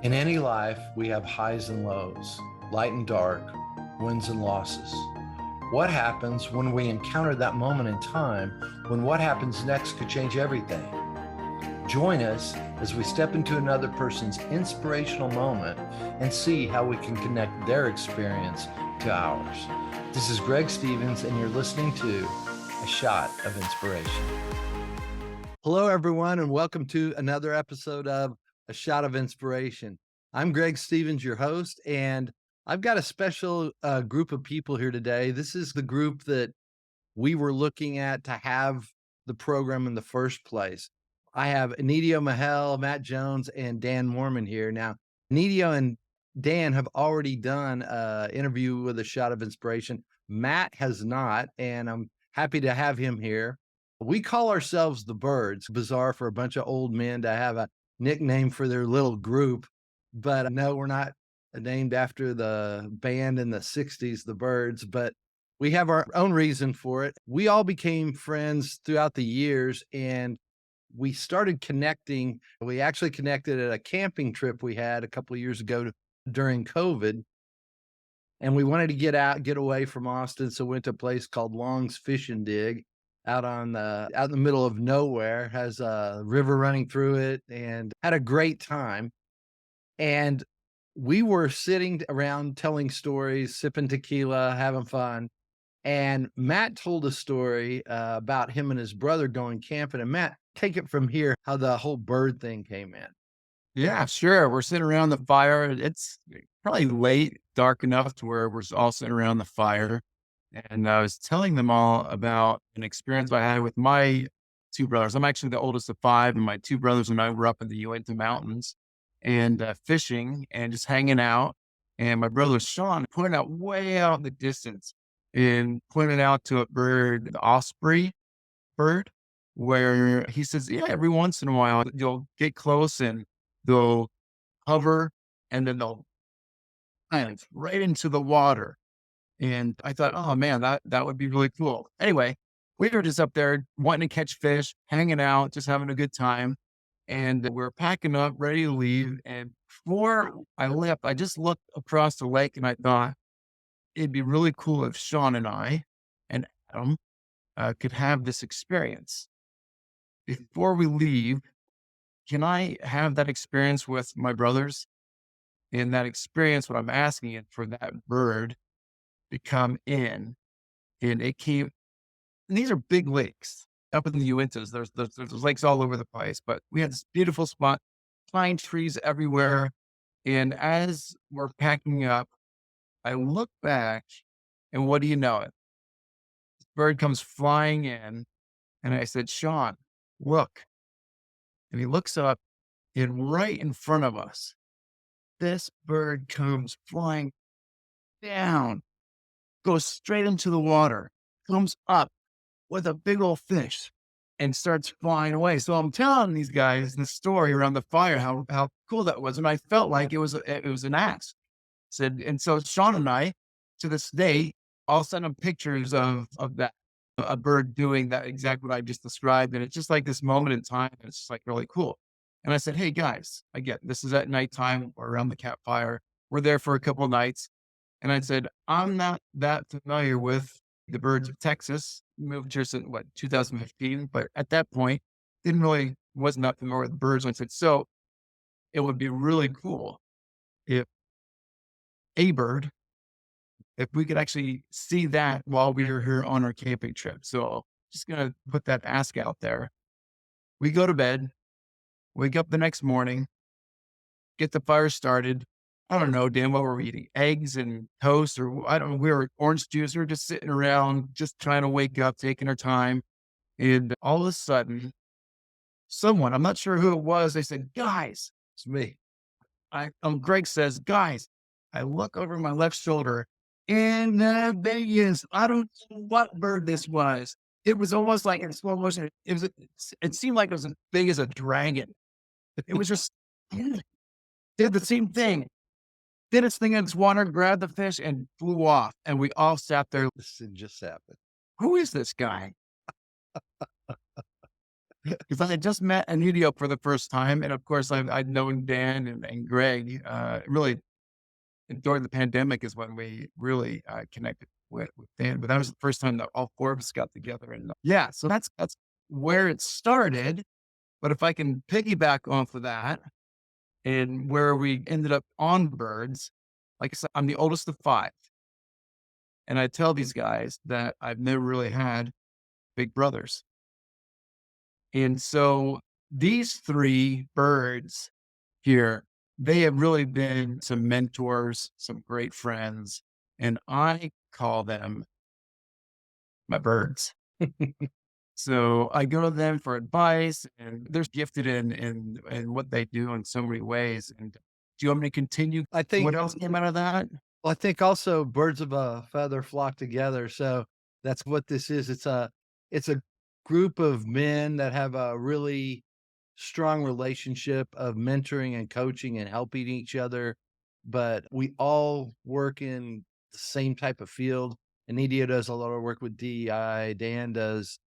In any life, we have highs and lows, light and dark, wins and losses. What happens when we encounter that moment in time when what happens next could change everything? Join us as we step into another person's inspirational moment and see how we can connect their experience to ours. This is Greg Stevens, and you're listening to A Shot of Inspiration. Hello, everyone, and welcome to another episode of A Shot of Inspiration. I'm Greg Stevens, your host, and I've got a special group of people here today. This is the group that we were looking at to have the program in the first place. I have Enidio Magel, Matt Jones, and Dan Morman here. Now, Enidio and Dan have already done an interview with A Shot of Inspiration. Matt has not, and I'm happy to have him here. We call ourselves the Birds. Bizarre for a bunch of old men to have a nickname for their little group, but no, we're not named after the band in the 60s, the Birds, but we have our own reason for it. We all became friends throughout the years, and we started connecting. We actually connected at a camping trip we had a couple of years ago during COVID. And we wanted to get away from Austin. So we went to a place called Long's Fish and Dig out in the middle of nowhere, has a river running through it, and had a great time. And we were sitting around telling stories, sipping tequila, having fun. And Matt told a story about him and his brother going camping. And Matt, take it from here, how the whole bird thing came in. Yeah, sure. We're sitting around the fire. It's probably late, dark enough to where we're all sitting around the fire. And I was telling them all about an experience I had with my two brothers. I'm actually the oldest of five, and my two brothers and I were up in the Uinta Mountains and fishing and just hanging out. And my brother Sean pointed out way out in the distance and pointed out to a bird, the osprey bird, where he says, yeah, every once in a while you'll get close and they'll hover and then they'll dive right into the water. And I thought, oh man, that would be really cool. Anyway, we were just up there wanting to catch fish, hanging out, just having a good time. And we're packing up, ready to leave. And before I left, I just looked across the lake and I thought it'd be really cool if Sean and I and Adam could have this experience. Before we leave, can I have that experience with my brothers? In that experience, what I'm asking is for that bird to come in, and it came. And these are big lakes up in the Uintas. There's lakes all over the place, but we had this beautiful spot, pine trees everywhere. And as we're packing up, I look back, and what do you know? It this bird comes flying in, and I said, "Sean, look." And he looks up, and right in front of us, this bird comes flying down, goes straight into the water, comes up with a big old fish and starts flying away. So I'm telling these guys the story around the fire, how cool that was. And I felt like it was an axe. Said, and so Sean and I, to this day, I'll send them pictures of that, a bird doing that exact what I just described. And it's just like this moment in time. And it's just like really cool. And I said, hey guys, I get this is at nighttime or around the campfire. We're there for a couple of nights. And I said, I'm not that familiar with the birds of Texas. Moved here since 2015. But at that point, wasn't that familiar with birds. And I said, so it would be really cool if a bird, if we could actually see that while we were here on our camping trip. So just going to put that ask out there. We go to bed, wake up the next morning, get the fire started. I don't know, Dan, what were we eating? Eggs and toast, or I don't know. We were orange juice. We were just sitting around, just trying to wake up, taking our time. And all of a sudden, someone, I'm not sure who it was, they said, guys, It's me. Greg says, guys, I look over my left shoulder and there he is. I don't know what bird this was. It was almost like in slow motion. It seemed like it was as big as a dragon. It was just, did the same thing. Did its thing in its water, grabbed the fish and flew off. And we all sat there. This just happened. Who is this guy? because I had just met Enidio for the first time. And of course, I'd known Dan and Greg, really during the pandemic is when we really connected with Dan. But that was the first time that all four of us got together. And yeah, so that's where it started. But if I can piggyback off of that and where we ended up on birds, like I said, I'm the oldest of five. And I tell these guys that I've never really had big brothers. And so these three birds here, they have really been some mentors, some great friends, and I call them my birds. So I go to them for advice, and they're gifted in what they do in so many ways. And do you want me to continue? I What think else came out of that? Well, I think also birds of a feather flock together. So that's what this is. It's a group of men that have a really strong relationship of mentoring and coaching and helping each other. But we all work in the same type of field. Enidio does a lot of work with DEI. Dan does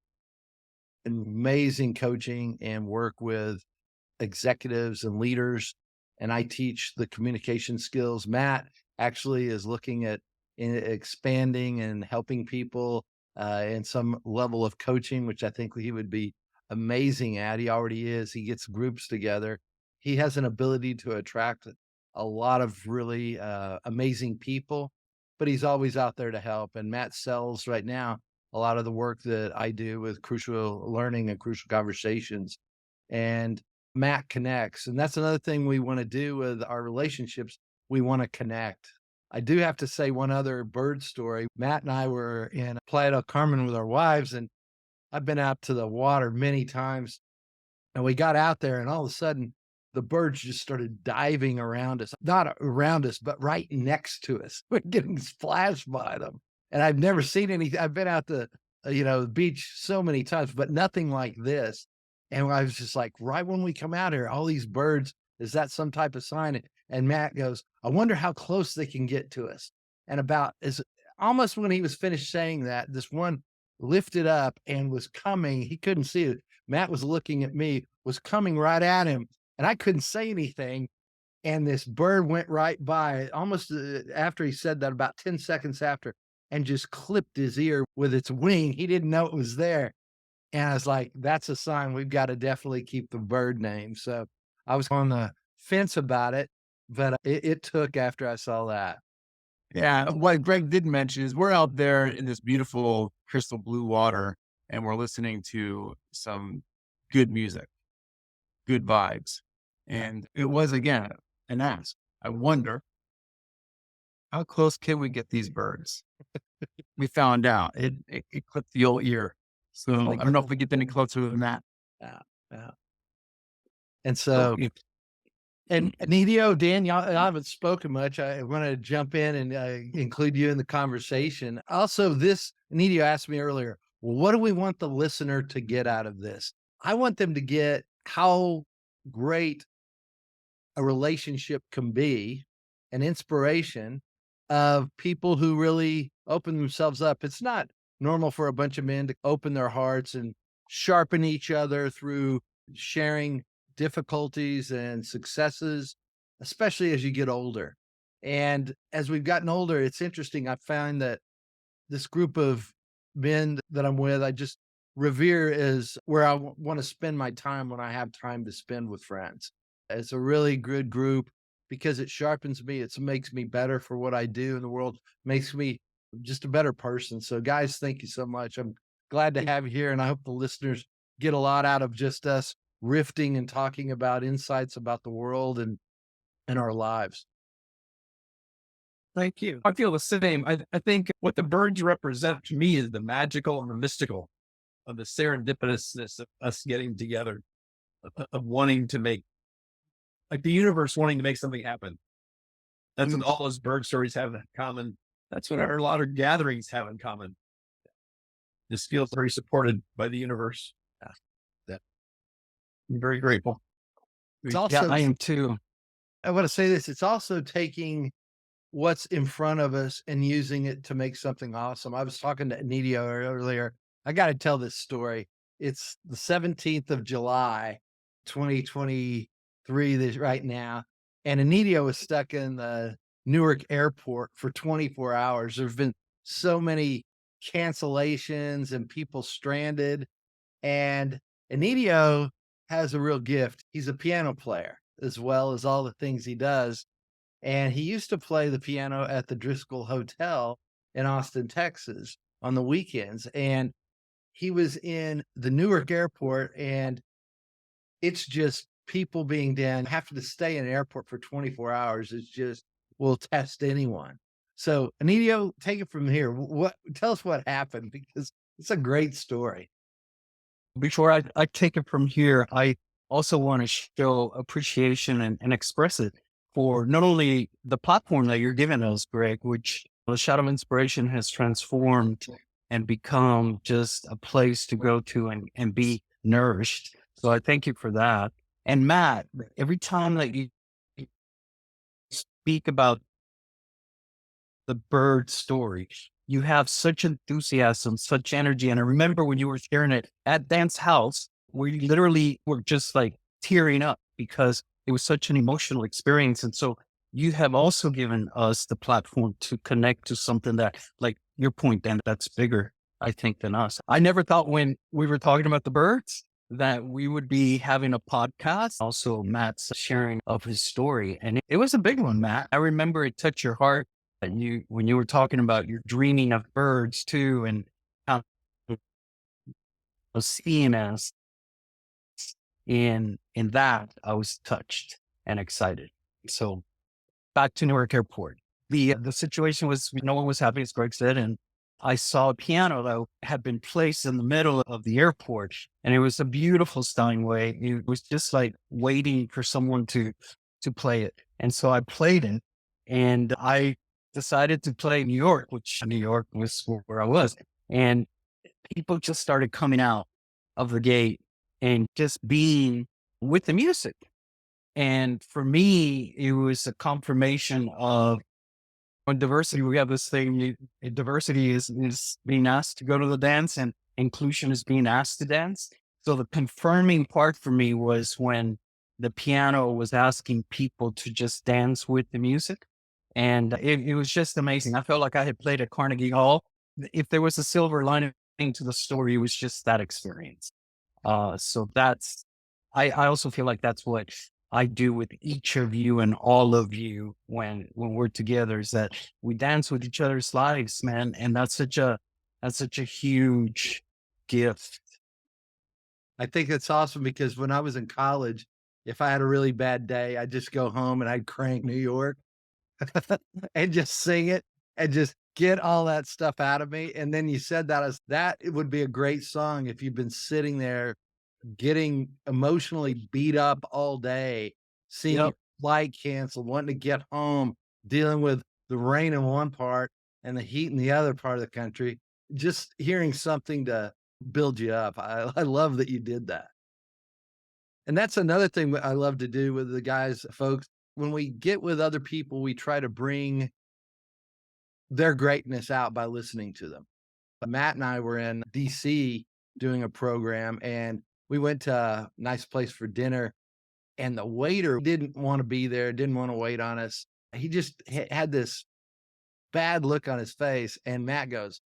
amazing coaching and work with executives and leaders, and I teach the communication skills. Matt actually is looking at expanding and helping people in some level of coaching, which I think he would be amazing at. He already is. He gets groups together. He has an ability to attract a lot of really amazing people, but he's always out there to help. And Matt sells right now a lot of the work that I do with crucial learning and crucial conversations. And Matt connects. And that's another thing we want to do with our relationships. We want to connect. I do have to say one other bird story. Matt and I were in Playa del Carmen with our wives, and I've been out to the water many times. And we got out there, and all of a sudden, the birds just started diving around us, not around us, but right next to us. We're getting splashed by them. And I've never seen anything. I've been out to, the beach so many times, but nothing like this. And I was just like, right when we come out here, all these birds, is that some type of sign? And Matt goes, I wonder how close they can get to us. And about as almost when he was finished saying that, this one lifted up and was coming. He couldn't see it. Matt was looking at me, was coming right at him, and I couldn't say anything. And this bird went right by almost after he said that, about 10 seconds after, and just clipped his ear with its wing. He didn't know it was there. And I was like, that's a sign we've got to definitely keep the bird name. So I was on the fence about it, but it took after I saw that. Yeah, what Greg did mention is we're out there in this beautiful crystal blue water and we're listening to some good music, good vibes. And it was again an ask. I wonder how close can we get these birds? We found out it clipped the old ear. So I don't know if we get any closer than that. Yeah. Yeah. And So, so, and Nidio, Dan, y'all haven't spoken much. I want to jump in and include you in the conversation. Also, Nidio asked me earlier, well, what do we want the listener to get out of this? I want them to get how great a relationship can be, an inspiration of people who really open themselves up. It's not normal for a bunch of men to open their hearts and sharpen each other through sharing difficulties and successes, especially as you get older. And as we've gotten older, it's interesting. I find that this group of men that I'm with, I just revere is where I want to spend my time when I have time to spend with friends. It's a really good group because it sharpens me. It makes me better for what I do in the world, makes me just a better person. So, guys, thank you so much. I'm glad to have you here, and I hope the listeners get a lot out of just us riffing and talking about insights about the world and our lives. Thank you. I feel the same. I think what the birds represent to me is the magical and the mystical of the serendipitousness of us getting together, of wanting to make, like the universe wanting to make something happen. That's what all those bird stories have in common. That's what a lot of gatherings have in common. Just feel very supported by the universe. Yeah. I'm very grateful. It's also, I am too. I want to say this, it's also taking what's in front of us and using it to make something awesome. I was talking to Enidio earlier. I got to tell this story. It's the 17th of July, 2023 this right now. And Enidio was stuck in the Newark airport for 24 hours. There've been so many cancellations and people stranded. And Enidio has a real gift. He's a piano player as well as all the things he does. And he used to play the piano at the Driscoll Hotel in Austin, Texas on the weekends. And he was in the Newark airport, and it's just people being down. Having to stay in an airport for 24 hours is just will test anyone. So, Enidio, take it from here. What tell us what happened, because it's a great story. Before I take it from here, I also want to show appreciation and express it for not only the platform that you're giving us, Greg, which the Shot of Inspiration has transformed and become just a place to go to and be nourished. So I thank you for that. And Matt, every time that you speak about the bird story, you have such enthusiasm, such energy. And I remember when you were sharing it at Dan's house, where you literally were just like tearing up because it was such an emotional experience. And so you have also given us the platform to connect to something that, like your point, Dan, that's bigger, I think, than us. I never thought when we were talking about the birds that we would be having a podcast. Also, Matt's sharing of his story. And it was a big one, Matt. I remember it touched your heart. And when you were talking about your dreaming of birds too, and how seeing us in that, I was touched and excited. So back to Newark Airport. The situation was no one was happy, as Greg said, and I saw a piano that had been placed in the middle of the airport, and it was a beautiful Steinway. It was just like waiting for someone to play it, and so I played it, and I decided to play New York, which New York was where I was. And people just started coming out of the gate and just being with the music. And for me, it was a confirmation of on diversity. We have this thing, diversity is being asked to go to the dance and inclusion is being asked to dance. So the confirming part for me was when the piano was asking people to just dance with the music. And it was just amazing. I felt like I had played at Carnegie Hall. If there was a silver lining to the story, it was just that experience. So I also feel like that's what I do with each of you and all of you when we're together, is that we dance with each other's lives, man. And that's such a huge gift. I think it's awesome because when I was in college, if I had a really bad day, I'd just go home and I'd crank New York and just sing it and just get all that stuff out of me. And then you said that it would be a great song if you've been sitting there getting emotionally beat up all day, seeing your flight canceled, wanting to get home, dealing with the rain in one part and the heat in the other part of the country, just hearing something to build you up. I love that you did that. And that's another thing that I love to do with the guys, folks. When we get with other people, we try to bring their greatness out by listening to them. Matt and I were in DC doing a program, and we went to a nice place for dinner, and the waiter didn't want to be there, didn't want to wait on us. He just had this bad look on his face, and Matt goes,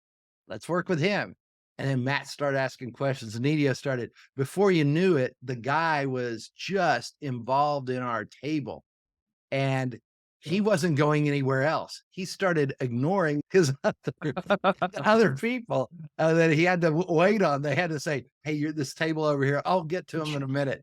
"Let's work with him." And then Matt started asking questions. Enidio started, before you knew it, the guy was just involved in our table. And he wasn't going anywhere else. He started ignoring his other people that he had to wait on. They had to say, "Hey, you're this table over here. I'll get to him in a minute."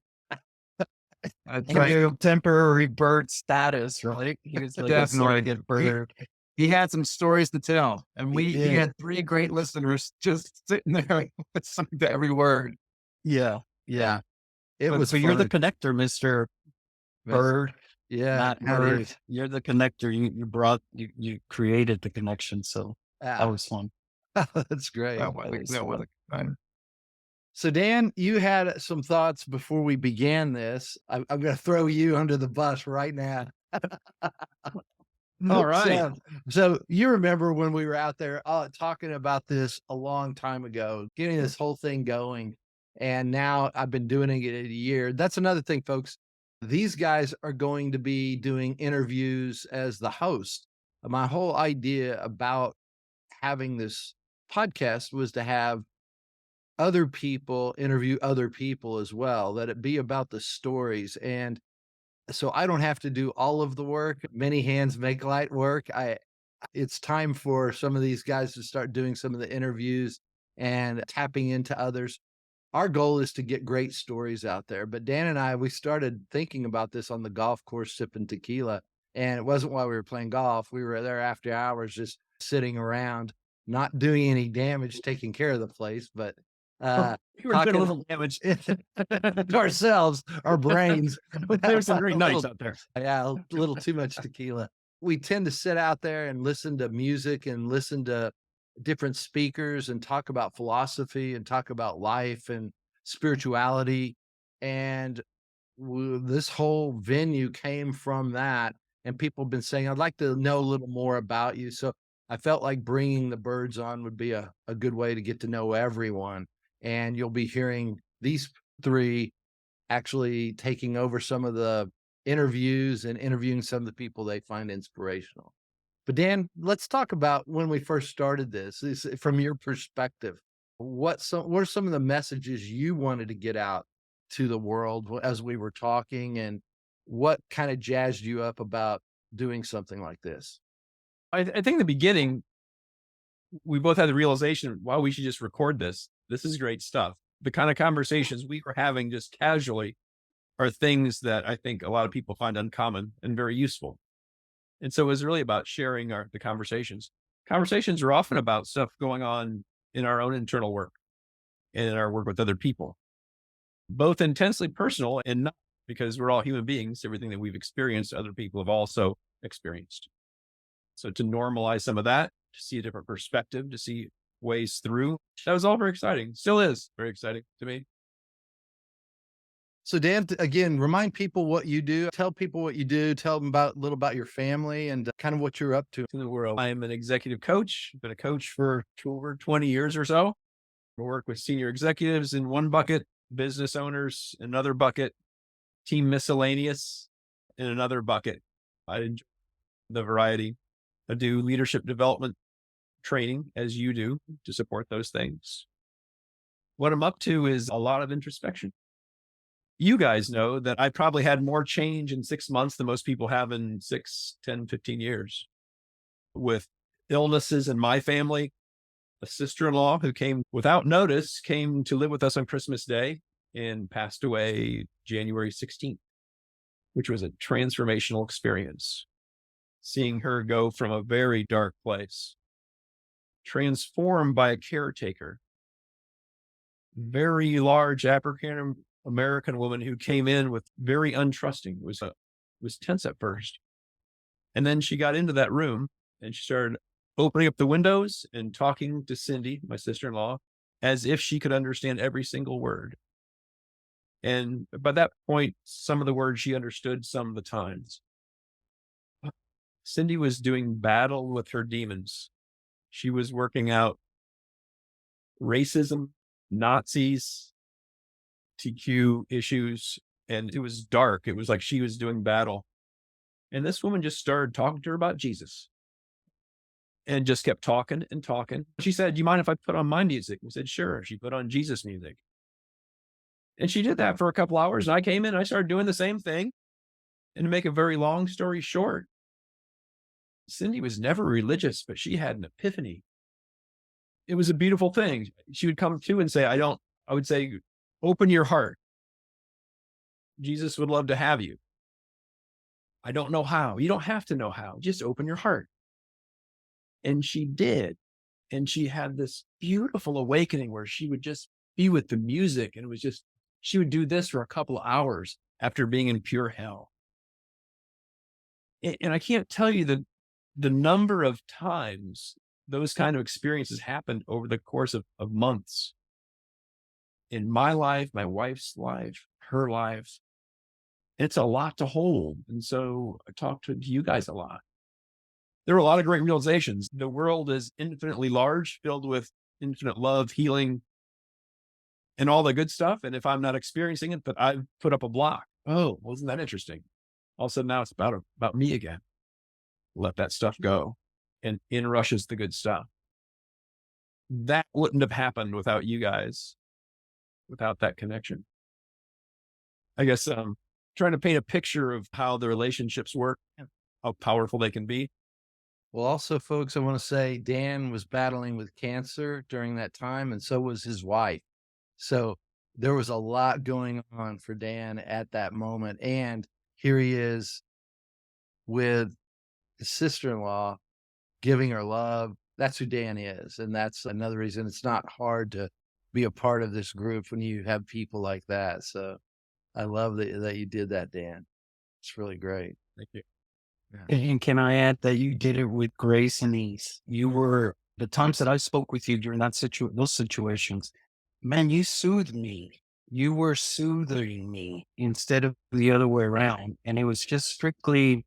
Temporary bird status, right? He was like, Definitely. get bird. He had some stories to tell, and he had 3 great listeners just sitting there listening to every word. Yeah. It was. So you're the connector, Mr. Bird. Yeah, Not Bird. You're the connector. You created the connection. So that was fun. That's great. That was fun. So Dan, you had some thoughts before we began this. I'm going to throw you under the bus right now. All right. So you remember when we were out there talking about this a long time ago, getting this whole thing going. And now I've been doing it a year. That's another thing, folks. These guys are going to be doing interviews as the host. My whole idea about having this podcast was to have other people interview other people as well, that it be about the stories. And so I don't have to do all of the work. Many hands make light work. It's time for some of these guys to start doing some of the interviews and tapping into others. Our goal is to get great stories out there. But Dan and I, we started thinking about this on the golf course sipping tequila. And it wasn't while we were playing golf. We were there after hours, just sitting around, not doing any damage, taking care of the place, but You were doing a little damage to ourselves, our brains. There's some great nights out there. Yeah, a little too much tequila. We tend to sit out there and listen to music and listen to different speakers and talk about philosophy and talk about life and spirituality. And this whole venue came from that. And people have been saying, I'd like to know a little more about you. So I felt like bringing the birds on would be a good way to get to know everyone. And you'll be hearing these three actually taking over some of the interviews and interviewing some of the people they find inspirational. But Dan, let's talk about when we first started this. From your perspective, what are some of the messages you wanted to get out to the world as we were talking, and what kind of jazzed you up about doing something like this? I think in the beginning, we both had the realization, wow, we should just record this. This is great stuff. The kind of conversations we were having just casually are things that I think a lot of people find uncommon and very useful. And so it was really about sharing the conversations. Conversations are often about stuff going on in our own internal work and in our work with other people, both intensely personal and not, because we're all human beings. Everything that we've experienced, other people have also experienced. So to normalize some of that, to see a different perspective, to see ways through, that was all very exciting. Still is very exciting to me. So Dan, again, remind people what you do. Tell people what you do. Tell them a little about your family and kind of what you're up to in the world. I'm an executive coach. Been a coach for over 20 years or so. I work with senior executives in one bucket, business owners in another bucket, team miscellaneous in another bucket. I enjoy the variety. I do leadership development training, as you do, to support those things. What I'm up to is a lot of introspection. You guys know that I probably had more change in 6 months than most people have in 6, 10, 15 years. With illnesses in my family, a sister-in-law who came without notice, came to live with us on Christmas Day and passed away January 16th, which was a transformational experience. Seeing her go from a very dark place, transformed by a caretaker, very large African American woman who came in with very untrusting, was tense at first. And then she got into that room and she started opening up the windows and talking to Cindy, my sister-in-law, as if she could understand every single word. And by that point, some of the words she understood, some of the times. Cindy was doing battle with her demons. She was working out racism, Nazis, TQ issues, and it was dark. It was like she was doing battle. And this woman just started talking to her about Jesus and just kept talking and talking. She said, "Do you mind if I put on my music?" We said, "Sure." She put on Jesus music. And she did that for a couple hours. And I came in and I started doing the same thing. And to make a very long story short, Cindy was never religious, but she had an epiphany. It was a beautiful thing. She would come to and say, I would say, "Open your heart. Jesus would love to have you. I don't know how. You don't have to know how. Just open your heart." And she did. And she had this beautiful awakening where she would just be with the music. And it was just, she would do this for a couple of hours after being in pure hell. And I can't tell you the number of times those kind of experiences happened over the course of months. In my life, my wife's life, her life. It's a lot to hold. And so I talk to you guys a lot. There are a lot of great realizations. The world is infinitely large, filled with infinite love, healing, and all the good stuff. And if I'm not experiencing it, but I've put up a block. Oh, wasn't that interesting? All of a sudden now it's about me again. Let that stuff go. And in rushes the good stuff. That wouldn't have happened without you guys, without that connection. I guess trying to paint a picture of how the relationships work, how powerful they can be. Well, also, folks, I want to say Dan was battling with cancer during that time, and so was his wife. So there was a lot going on for Dan at that moment. And here he is with his sister-in-law giving her love. That's who Dan is. And that's another reason it's not hard to be a part of this group when you have people like that. So I love that you did that, Dan. It's really great. Thank you. Yeah. And can I add that you did it with grace and ease? You were, the times that I spoke with you during those situations, man, you soothed me. You were soothing me instead of the other way around. And it was just strictly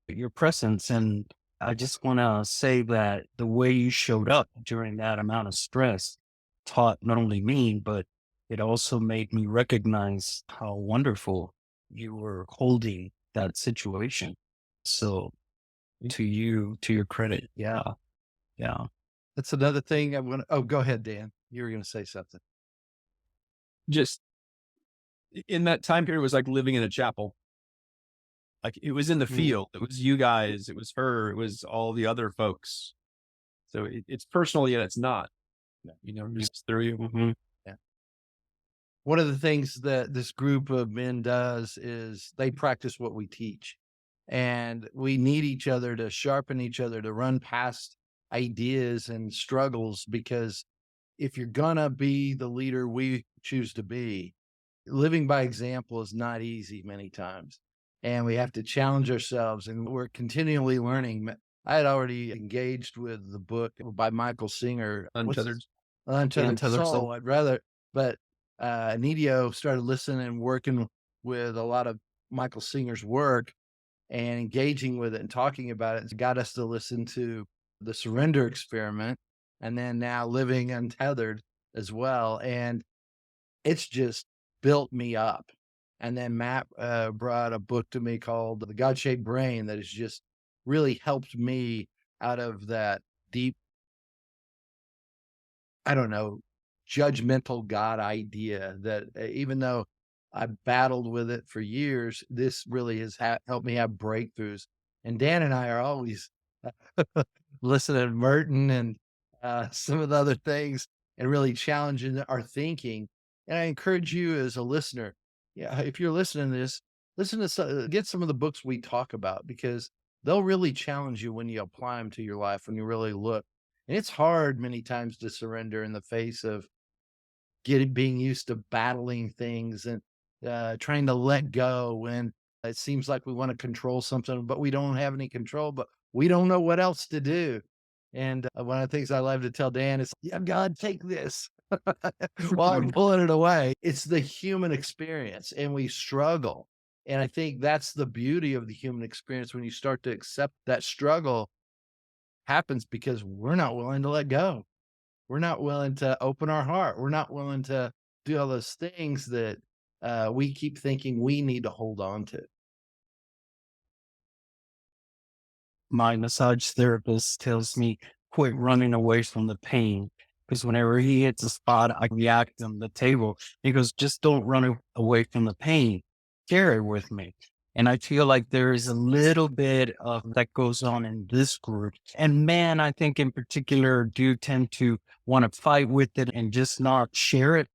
your presence. And I just want to say that the way you showed up during that amount of stress taught not only me, but it also made me recognize how wonderful you were holding that situation. So to your credit. Yeah. Yeah. That's another thing I'm going to, go ahead, Dan. You were going to say something. Just in that time period, it was like living in a chapel. Like it was in the field. It was you guys. It was her. It was all the other folks. So it's personal, yet it's not. It's through you. Mm-hmm. Yeah. One of the things that this group of men does is they practice what we teach. And we need each other to sharpen each other, to run past ideas and struggles, because if you're going to be the leader we choose to be, living by example is not easy many times. And we have to challenge ourselves, and we're continually learning. I had already engaged with the book by Michael Singer, Untethered Soul. But Enidio started listening and working with a lot of Michael Singer's work and engaging with it and talking about it. It's got us to listen to the Surrender Experiment, and then now Living Untethered as well. And it's just built me up. And then Matt brought a book to me called The God-Shaped Brain that has just really helped me out of that deep, I don't know, judgmental God idea that even though I battled with it for years, this really has helped me have breakthroughs. And Dan and I are always listening to Merton and some of the other things and really challenging our thinking. And I encourage you as a listener, if you're listening to this, get some of the books we talk about, because they'll really challenge you when you apply them to your life, when you really look. And it's hard many times to surrender in the face of being used to battling things and trying to let go when it seems like we want to control something, but we don't have any control, but we don't know what else to do. And one of the things I love to tell Dan is, God, take this while I'm pulling it away. It's the human experience, and we struggle. And I think that's the beauty of the human experience. When you start to accept that struggle happens because we're not willing to let go. We're not willing to open our heart. We're not willing to do all those things that we keep thinking we need to hold on to. My massage therapist tells me, quit running away from the pain. Because whenever he hits a spot, I react on the table. He goes, just don't run away from the pain. Share it with me. And I feel like there is a little bit of that goes on in this group. And man, I think in particular do tend to want to fight with it and just not share it.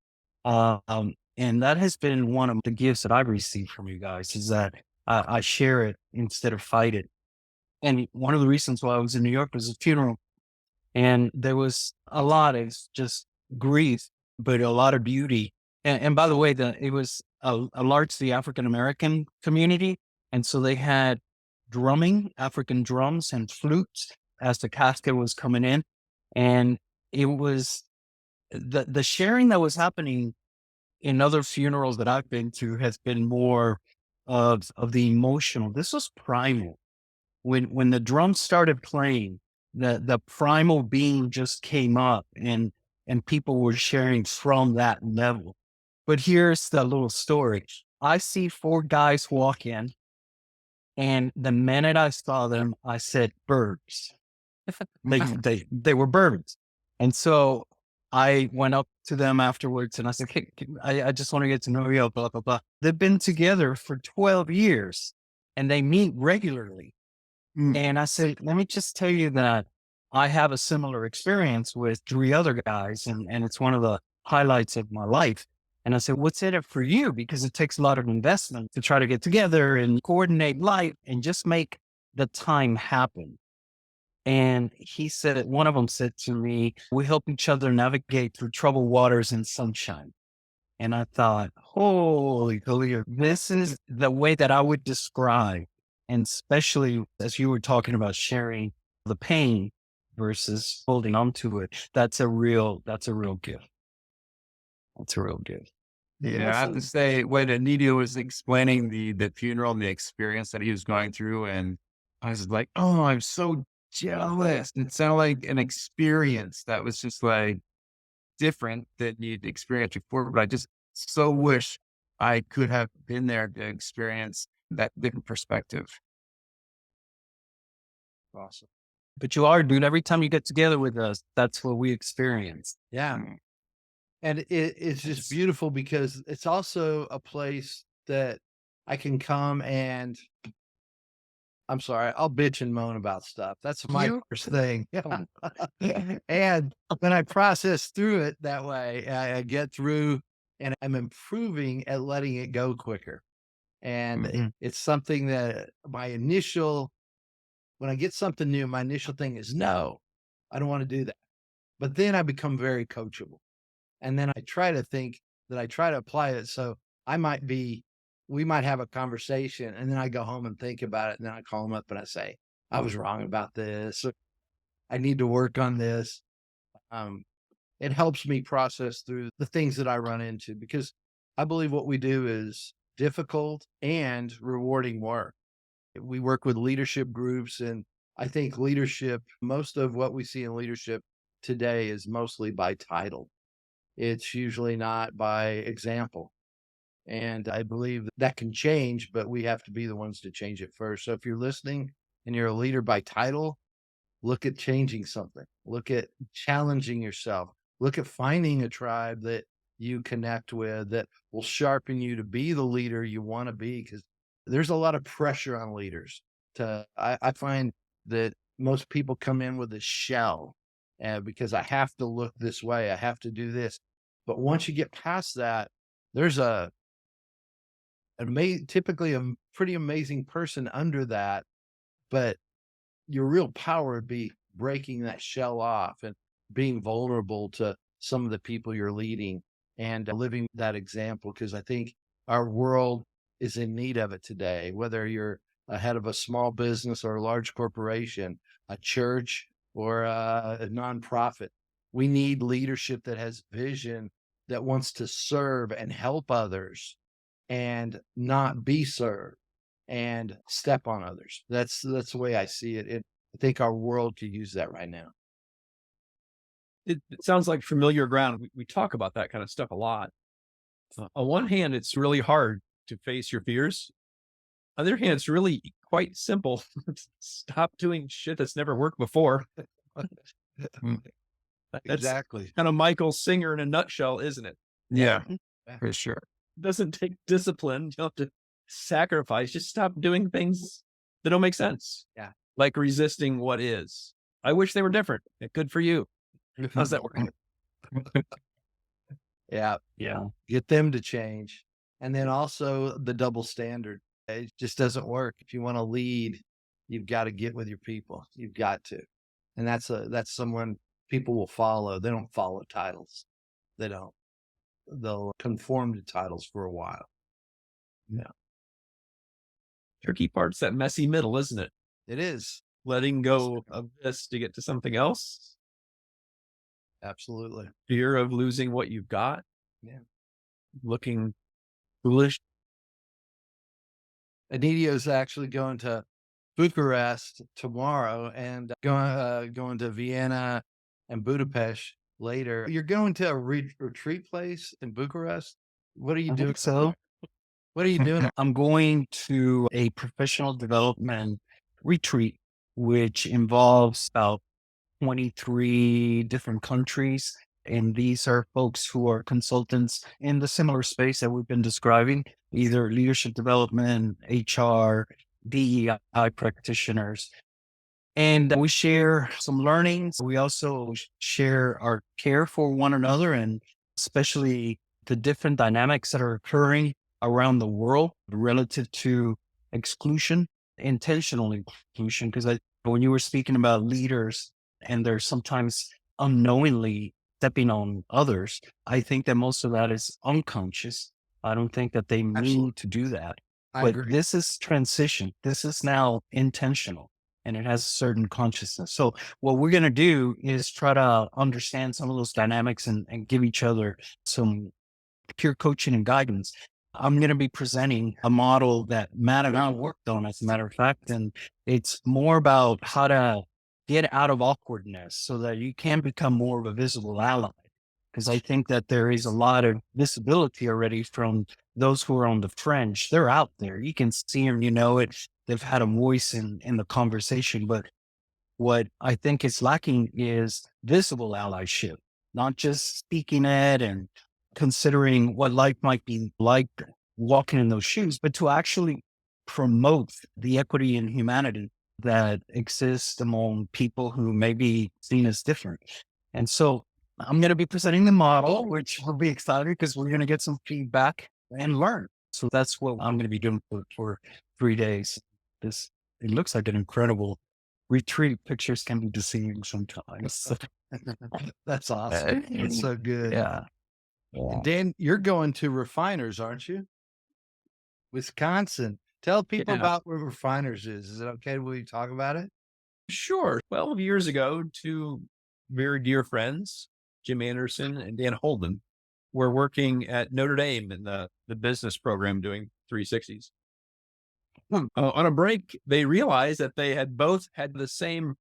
And that has been one of the gifts that I've received from you guys, is that I share it instead of fight it. And one of the reasons why I was in New York was a funeral. And there was a lot of just grief, but a lot of beauty. And by the way, it was a largely African-American community. And so they had drumming, African drums and flutes as the casket was coming in. And it was the sharing that was happening in other funerals that I've been to has been more of the emotional. This was primal. When the drums started playing, the primal being just came up, and and people were sharing from that level. But here's the little story. I see 4 guys walk in, and the minute I saw them, I said, birds. They were birds. And so I went up to them afterwards and I said, hey, I just want to get to know you, blah, blah, blah. They've been together for 12 years and they meet regularly. And I said, let me just tell you that I have a similar experience with 3 other guys, and it's one of the highlights of my life. And I said, what's in it for you? Because it takes a lot of investment to try to get together and coordinate life and just make the time happen. And he said, one of them said to me, we help each other navigate through troubled waters and sunshine. And I thought, holy Khalil, this is the way that I would describe, and especially as you were talking about sharing the pain versus holding on to it. That's a real gift. That's a real gift. Yeah, I have to say, when Enidio was explaining the funeral and the experience that he was going through, and I was like, oh, I'm so jealous. It sounded like an experience that was just like different than you'd experienced before. But I just so wish I could have been there to experience that different perspective. Awesome. But you are, dude. Every time you get together with us, that's what we experience. Yeah. And it's just beautiful because it's also a place that I can come and I'm sorry, I'll bitch and moan about stuff. That's my first thing. And when I process through it that way, I get through and I'm improving at letting it go quicker. And it's something that when I get something new, my initial thing is, no, I don't want to do that. But then I become very coachable. And then I try to think that I try to apply it. So we might have a conversation and then I go home and think about it. And then I call them up and I say, I was wrong about this. I need to work on this. It helps me process through the things that I run into because I believe what we do is difficult and rewarding work. We work with leadership groups, and I think most of what we see in leadership today is mostly by title. It's usually not by example. And I believe that can change, but we have to be the ones to change it first. So if you're listening and you're a leader by title, look at changing something. Look at challenging yourself. Look at finding a tribe that you connect with that will sharpen you to be the leader you want to be, because there's a lot of pressure on leaders. I find that most people come in with a shell because I have to look this way. I have to do this. But once you get past that, there's typically a pretty amazing person under that. But your real power would be breaking that shell off and being vulnerable to some of the people you're leading and living that example. Because I think our world is in need of it today, whether you're a head of a small business or a large corporation, a church or a nonprofit. We need leadership that has vision, that wants to serve and help others and not be served and step on others. That's the way I see it. I think our world could use that right now. It sounds like familiar ground. We talk about that kind of stuff a lot. On one hand, it's really hard to face your fears. On the other hand, it's really quite simple. Stop doing shit that's never worked before. That's Exactly. kind of Michael Singer in a nutshell, isn't it? Yeah, for sure. It doesn't take discipline. You don't have to sacrifice. Just stop doing things that don't make sense. Yeah. Like resisting what is. I wish they were different. Good for you. How's that working? Yeah. Yeah. Get them to change. And then also the double standard. It just doesn't work. If you want to lead, you've got to get with your people. You've got to. And that's someone people will follow. They don't follow titles. They don't. They'll conform to titles for a while. Yeah. Tricky part's that messy middle, isn't it? It is. Letting go of this to get to something else. Absolutely. Fear of losing what you've got. Yeah. Looking foolish. Enidio's actually going to Bucharest tomorrow and going to Vienna and Budapest later. You're going to a retreat place in Bucharest. What are you I doing? think so. What are you doing? I'm going to a professional development retreat, which involves about 23 different countries. And these are folks who are consultants in the similar space that we've been describing, either leadership development, HR, DEI practitioners. And we share some learnings. We also share our care for one another, and especially the different dynamics that are occurring around the world relative to exclusion, intentional inclusion. Because when you were speaking about leaders and they're sometimes unknowingly stepping on others, I think that most of that is unconscious. I don't think that they mean to do that. I But agree. this is transition. This is now intentional, and it has a certain consciousness. So what we're going to do is try to understand some of those dynamics and give each other some peer coaching and guidance. I'm going to be presenting a model that Matt and I worked on, as a matter of fact, and it's more about how to get out of awkwardness so that you can become more of a visible ally. Because I think that there is a lot of visibility already from those who are on the fringe. They're out there. You can see them, you know it. They've had a voice in the conversation, but what I think is lacking is visible allyship, not just speaking it and considering what life might be like walking in those shoes, but to actually promote the equity and humanity that exists among people who may be seen as different. And so I'm going to be presenting the model, which will be exciting because we're going to get some feedback and learn. So that's what I'm going to be doing for 3 days. It looks like an incredible retreat. Pictures can be deceiving sometimes. That's awesome. That's so good. Yeah. And Dan, you're going to Refiners, aren't you? Wisconsin. Tell people Yeah. about where Refiners is. Is it okay? Will you talk about it? Sure. 12 years ago, two very dear friends, Jim Anderson and Dan Holden, were working at Notre Dame in the business program doing 360s. On a break, they realized that they had both had the same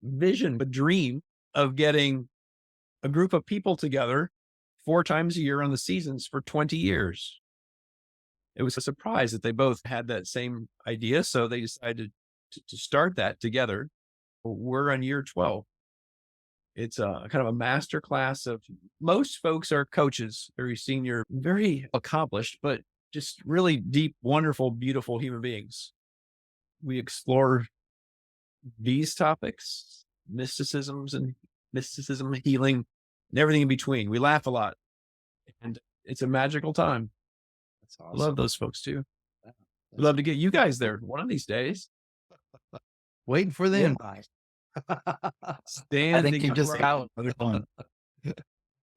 vision, a dream of getting a group of people together 4 times a year on the seasons for 20 years. It was a surprise that they both had that same idea. So they decided to start that together. We're on year 12. It's a kind of a master class of, most folks are coaches, very senior, very accomplished, but just really deep, wonderful, beautiful human beings. We explore these topics, mysticism, healing, and everything in between. We laugh a lot, and it's a magical time. That's I awesome. love those folks too. I'd love to get you guys there one of these days. Waiting for the Yeah. invite. I think you just got one.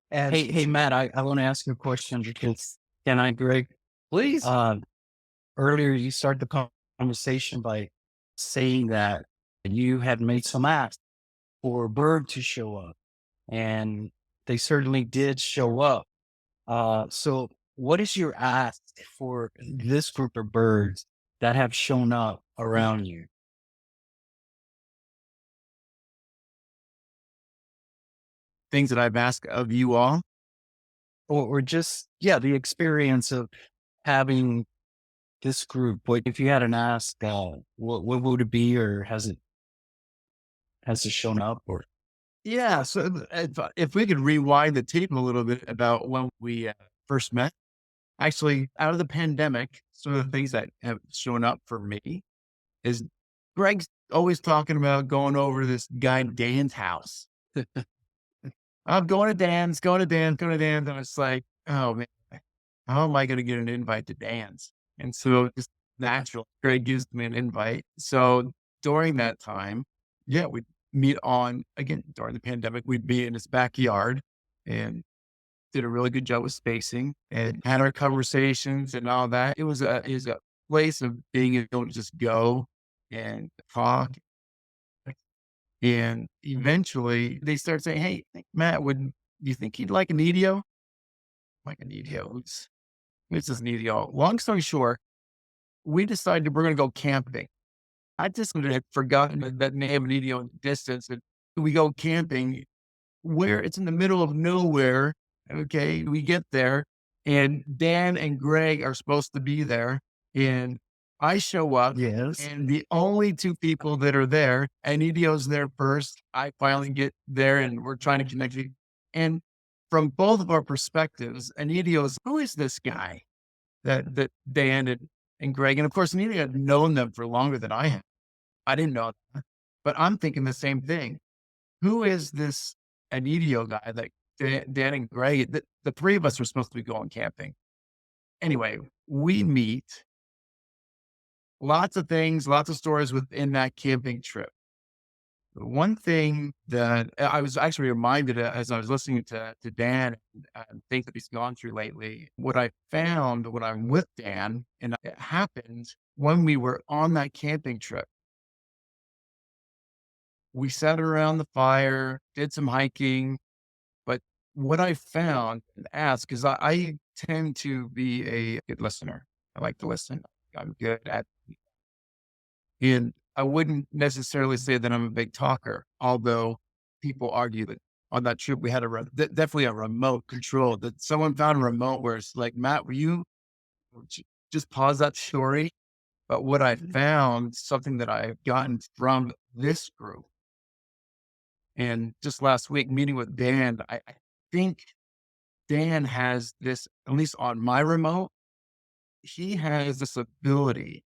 And Hey, Matt, I want to ask you a question because can I, Greg? please. Earlier you started the conversation by saying that you had made some asks for a bird to show up, and they certainly did show up. So what is your ask for this group of birds that have shown up around you? Things that I've asked of you all. Or just, yeah, the experience of having this group. What if you had an ask, what would it be, or has it shown up? Or Yeah. So if we could rewind the tape a little bit about when we first met, actually out of the pandemic, some of the things that have shown up for me is Greg's always talking about going over to this guy Dan's house. I'm going to Dan's, going to Dan's, going to Dan's. And it's like, oh man, how am I going to get an invite to Dan's? And so just natural, Greg gives me an invite. So during that time, yeah, we'd meet on, again, during the pandemic, we'd be in his backyard and did a really good job with spacing and had our conversations and all that. It was a place of being able to just go and talk. And eventually they start saying, hey, Matt, do you think you'd like Enidio? Like Enidio, who's this Enidio? Long story short, we decided we're going to go camping. I just had forgotten that name Enidio in the distance. And we go camping where it's in the middle of nowhere. Okay. We get there and Dan and Greg are supposed to be there. And I show up. Yes. And the only two people that are there, Enidio's there first. I finally get there and we're trying to connect you. And from both of our perspectives, Enidio's, who is this guy that Dan and Greg, and of course, Enidio had known them for longer than I had. I didn't know that, but I'm thinking the same thing. Who is this Enidio guy that Dan and Greg, the three of us were supposed to be going camping. Anyway, we meet. Lots of things, lots of stories within that camping trip. One thing that I was actually reminded of as I was listening to Dan and things that he's gone through lately, what I found when I'm with Dan, and it happened when we were on that camping trip. We sat around the fire, did some hiking, but what I found and asked, because I tend to be a good listener. I like to listen. I'm good at, and I wouldn't necessarily say that I'm a big talker, although people argue that on that trip we had definitely a remote control, that someone found a remote where it's like, Matt, will you just pause that story? But what I found, something that I've gotten from this group, and just last week meeting with Dan, I think Dan has this, at least on my remote, he has this ability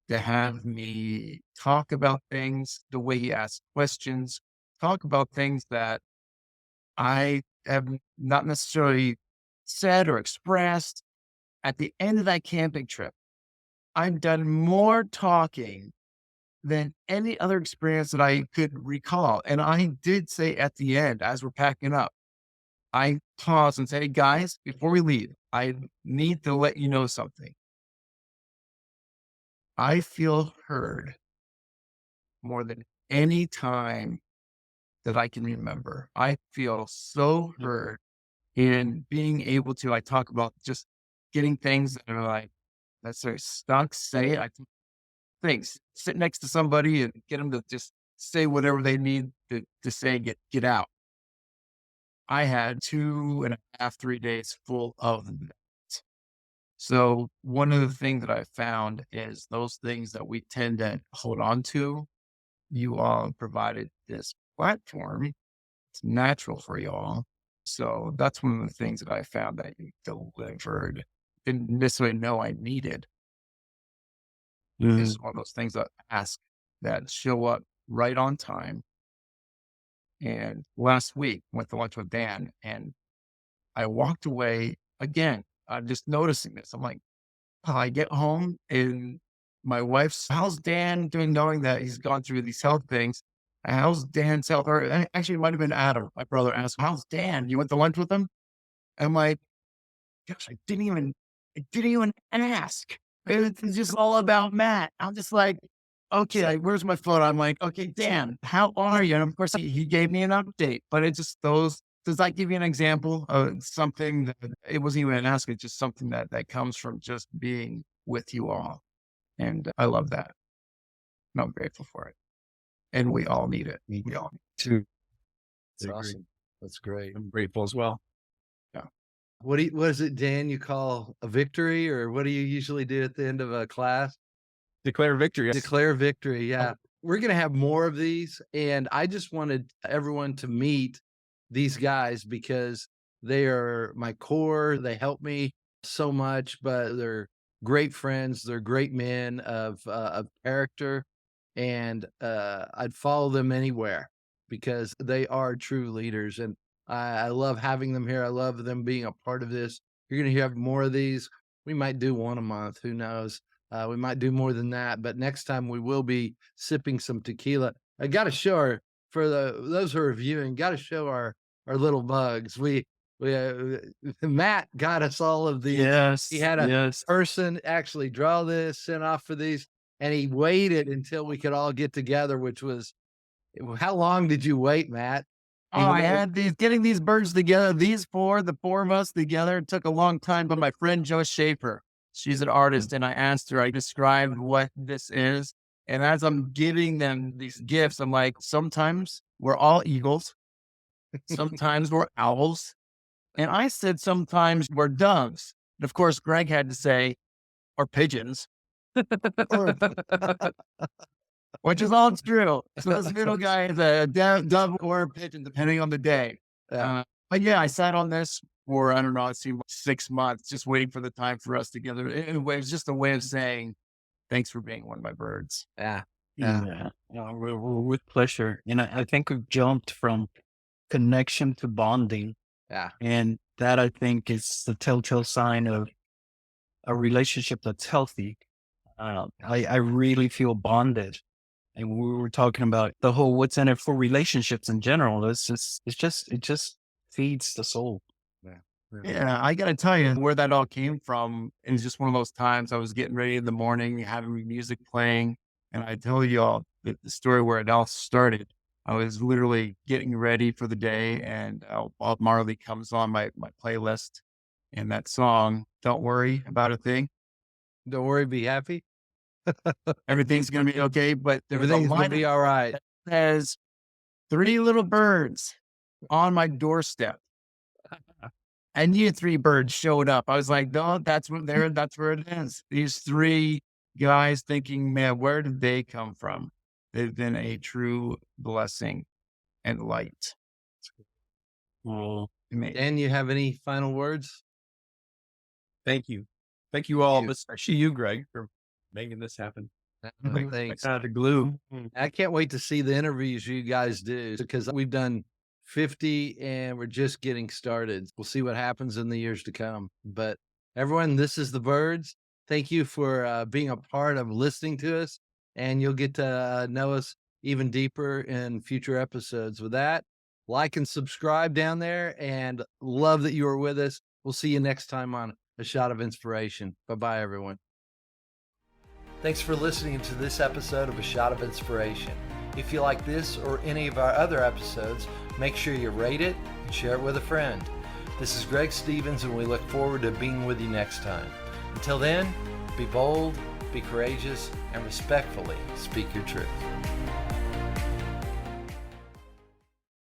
to have me talk about things the way he asks questions, talk about things that I have not necessarily said or expressed. At the end of that camping trip, I've done more talking than any other experience that I could recall. And I did say at the end, as we're packing up, I paused and said, hey guys, before we leave, I need to let you know something. I feel heard more than any time that I can remember. I feel so heard in being able to like talk about just getting things that are like, let's say stuck, say it. I think things, sit next to somebody and get them to just say whatever they need to say, get out. I had 2.5, 3 days full of that. So one of the things that I found is those things that we tend to hold on to, you all provided this platform. It's natural for you all. So that's one of the things that I found that you delivered. Didn't necessarily know I needed. Is one of those things that ask that show up right on time. And last week went to lunch with Dan and I walked away again. I'm just noticing this. I'm like, I get home and my wife's, how's Dan doing, knowing that he's gone through these health things? How's Dan's health? Or actually, it might have been Adam, my brother, asked, how's Dan? You went to lunch with him? I'm like, gosh, I didn't even ask. It's just all about Matt. I'm just like, okay, where's my phone? I'm like, okay, Dan, how are you? And of course, he gave me an update, but it just those. Does that give you an example of something that it wasn't even an ask? It's just something that comes from just being with you all. And I love that. And I'm grateful for it. And we all need it. We all need it too. That's awesome. That's great. I'm grateful as well. Yeah. What is it, Dan, you call a victory, or what do you usually do at the end of a class? Declare victory. Declare victory. Yeah. We're going to have more of these. And I just wanted everyone to meet these guys because they are my core. They help me so much, but they're great friends. They're great men of character. And I'd follow them anywhere because they are true leaders. And I love having them here. I love them being a part of this. You're going to have more of these. We might do one a month. Who knows? We might do more than that. But next time we will be sipping some tequila. I got to show our, for those who are viewing, got to show our little mugs. We Matt got us all of these. Yes. He had a person actually draw this, sent off for these, and he waited until we could all get together, which was, how long did you wait, Matt? Oh, I had getting these birds together. The four of us together. It took a long time, but my friend Jo Schaefer, she's an artist, and I asked her, I described what this is. And as I'm giving them these gifts, I'm like, sometimes we're all eagles. Sometimes we're owls. And I said sometimes we're doves. And of course, Greg had to say, or pigeons, which is all true. So this middle guy is a dove or a pigeon, depending on the day. Yeah. But yeah, I sat on this for, I don't know, it seemed like 6 months, just waiting for the time for us together. It was just a way of saying, thanks for being one of my birds. Yeah. Yeah. With pleasure. And I think we've jumped from connection to bonding. Yeah. And that, I think, is the telltale sign of a relationship that's healthy. I really feel bonded. And we were talking about the whole what's in it for relationships in general. It just feeds the soul. Yeah, I got to tell you where that all came from. It was just one of those times I was getting ready in the morning, having music playing. And I tell you all the story where it all started. I was literally getting ready for the day, and Bob Marley comes on my playlist, and that song, Don't Worry About a Thing. Don't worry, be happy. Everything's going to be okay. But Everything's going to be all right. There's 3 little birds on my doorstep. And you 3 birds showed up. I was like, no, that's where it is. These 3 guys thinking, man, where did they come from? They've been a true blessing and light. Well, Dan, you have any final words? Thank you. Thank you all, but especially you, Greg, for making this happen. Thanks. the glue. I can't wait to see the interviews you guys do, because we've done 50 and we're just getting started. We'll see what happens in the years to come. But everyone, this is the Birds. Thank you for being a part of listening to us, and you'll get to know us even deeper in future episodes. With that, like and subscribe down there, and love that you are with us. We'll see you next time on A Shot of Inspiration. Bye-bye, everyone. Thanks for listening to this episode of A Shot of Inspiration. If you like this or any of our other episodes, make sure you rate it and share it with a friend. This is Greg Stevens, and we look forward to being with you next time. Until then, be bold, be courageous, and respectfully speak your truth.